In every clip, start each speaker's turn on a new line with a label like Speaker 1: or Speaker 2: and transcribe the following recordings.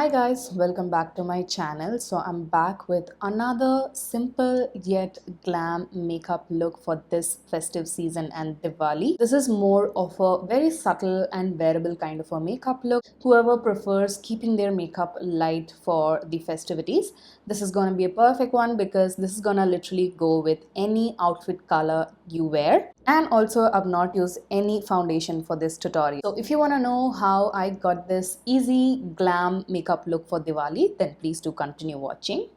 Speaker 1: Hi guys, welcome back to my channel. So I'm back with another simple yet glam makeup look for this festive season and Diwali. This is more of a very subtle and wearable kind of a makeup look. Whoever prefers keeping their makeup light for the festivities, this is going to be a perfect one because this is going to literally go with any outfit color you wear. And also I've not used any foundation for this tutorial. So if you want to know how I got this easy glam makeup look for Diwali, then please do continue watching.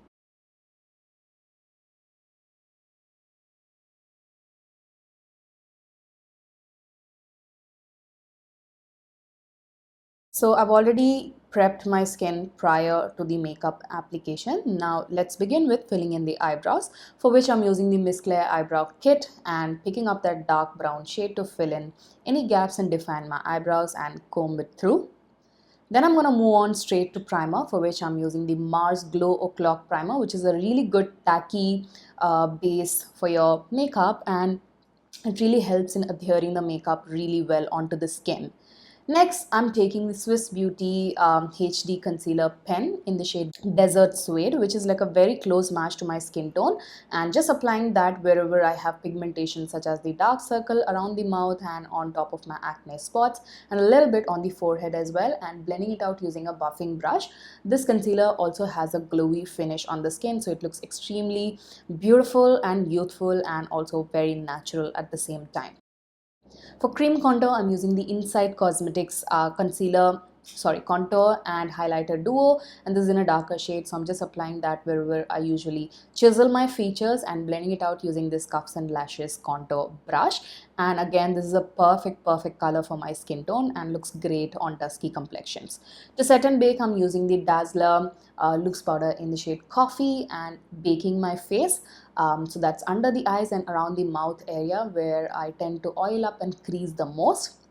Speaker 1: So I've already prepped my skin prior to the makeup application. Now let's begin with filling in the eyebrows, for which I'm using the Miss Claire eyebrow kit and picking up that dark brown shade to fill in any gaps and define my eyebrows and comb it through. Then I'm going to move on straight to primer, for which I'm using the Mars Glow O'Clock primer, which is a really good tacky base for your makeup, and it really helps in adhering the makeup really well onto the skin. Next, I'm taking the Swiss Beauty HD Concealer Pen in the shade Desert Suede, which is like a very close match to my skin tone, and just applying that wherever I have pigmentation such as the dark circle around the mouth and on top of my acne spots, and a little bit on the forehead as well, and blending it out using a buffing brush. This concealer also has a glowy finish on the skin, so it looks extremely beautiful and youthful and also very natural at the same time. For cream contour, I'm using the Inside Cosmetics contour and highlighter duo, and this is in a darker shade, so I'm just applying that wherever I usually chisel my features and blending it out using this Cuffs and Lashes contour brush. And again, this is a perfect color for my skin tone and looks great on dusky complexions. To set and bake, I'm using the Dazzler loose powder in the shade Coffee and baking my face. So that's under the eyes and around the mouth area where I tend to oil up and crease the most.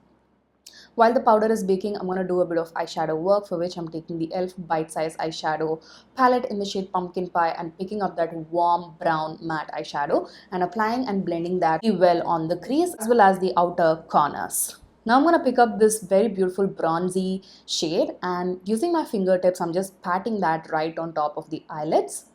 Speaker 1: While the powder is baking, I'm going to do a bit of eyeshadow work, for which I'm taking the e.l.f. Bite Size eyeshadow palette in the shade Pumpkin Pie and picking up that warm brown matte eyeshadow and applying and blending that well on the crease as well as the outer corners. Now I'm going to pick up this very beautiful bronzy shade, and using my fingertips, I'm just patting that right on top of the eyelids.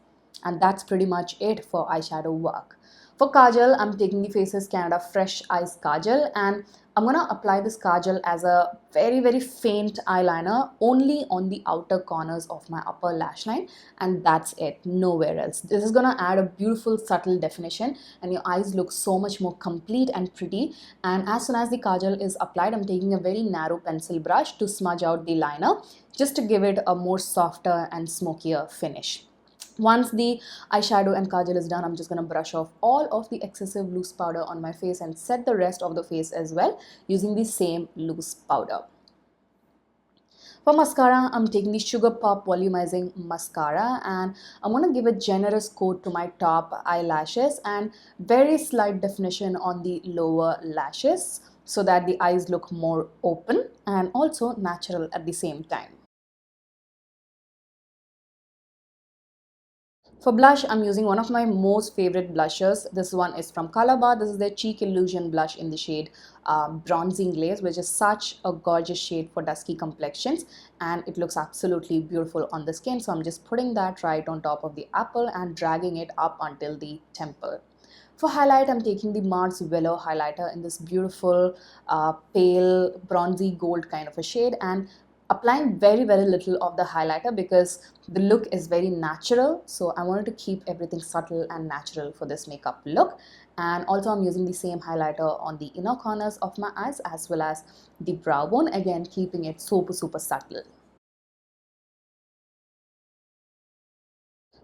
Speaker 1: And that's pretty much it for eyeshadow work. For kajal, I'm taking the Faces Canada Fresh Ice Kajal, and I'm going to apply this kajal as a very faint eyeliner only on the outer corners of my upper lash line, and that's it, nowhere else. This is going to add a beautiful subtle definition and your eyes look so much more complete and pretty. And as soon as the kajal is applied, I'm taking a very narrow pencil brush to smudge out the liner just to give it a more softer and smokier finish. Once the eyeshadow and kajal is done, I'm just going to brush off all of the excessive loose powder on my face and set the rest of the face as well using the same loose powder. For mascara, I'm taking the Sugar Pop Volumizing Mascara, and I'm going to give a generous coat to my top eyelashes and very slight definition on the lower lashes so that the eyes look more open and also natural at the same time. For blush, I'm using one of my most favorite blushers. This one is from Calabar. This is their Cheek Illusion blush in the shade Bronzing Glaze, which is such a gorgeous shade for dusky complexions, and it looks absolutely beautiful on the skin. So I'm just putting that right on top of the apple and dragging it up until the temple. For highlight, I'm taking the Mars Willow highlighter in this beautiful pale bronzy gold kind of a shade and applying very little of the highlighter because the look is very natural. So I wanted to keep everything subtle and natural for this makeup look. And also I'm using the same highlighter on the inner corners of my eyes as well as the brow bone, again keeping it super subtle.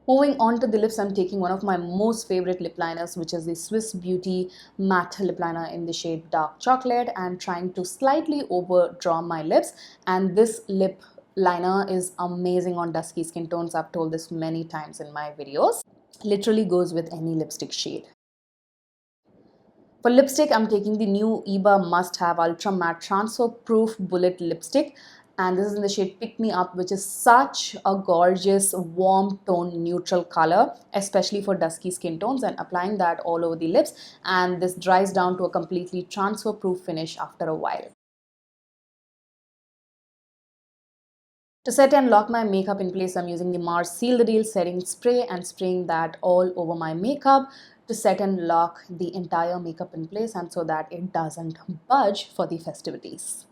Speaker 1: Moving on to the lips, I'm taking one of my most favorite lip liners, which is the Swiss Beauty Matte Lip Liner in the shade Dark Chocolate, and trying to slightly overdraw my lips. And this lip liner is amazing on dusky skin tones. I've told this many times in my videos. Literally goes with any lipstick shade. For lipstick, I'm taking the new Eba Must Have Ultra Matte Transfer Proof Bullet Lipstick, and this is in the shade Pick Me Up, which is such a gorgeous warm tone neutral color, especially for dusky skin tones, and applying that all over the lips, and this dries down to a completely transfer proof finish after a while. To set and lock my makeup in place, I'm using the Mars Seal the Deal setting spray and spraying that all over my makeup to set and lock the entire makeup in place and so that it doesn't budge for the festivities.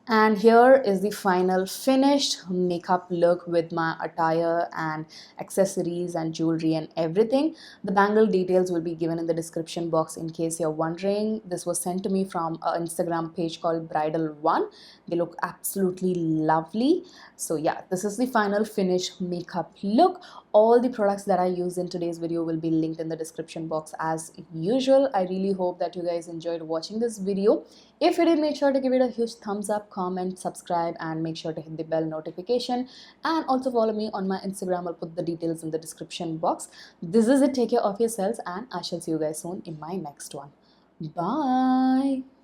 Speaker 1: And here is the final finished makeup look with my attire and accessories and jewelry and everything. The bangle details will be given in the description box in case you're wondering. This was sent to me from an Instagram page called Bridal One. They look absolutely lovely. So yeah, this is the final finished makeup look. All the products that I used in today's video will be linked in the description box as usual. I really hope that you guys enjoyed watching this video. If you did, make sure to give it a huge thumbs up, comment, subscribe, and make sure to hit the bell notification. And also follow me on my Instagram. I'll put the details in the description box. This is it. Take care of yourselves, and I shall see you guys soon in my next one. Bye.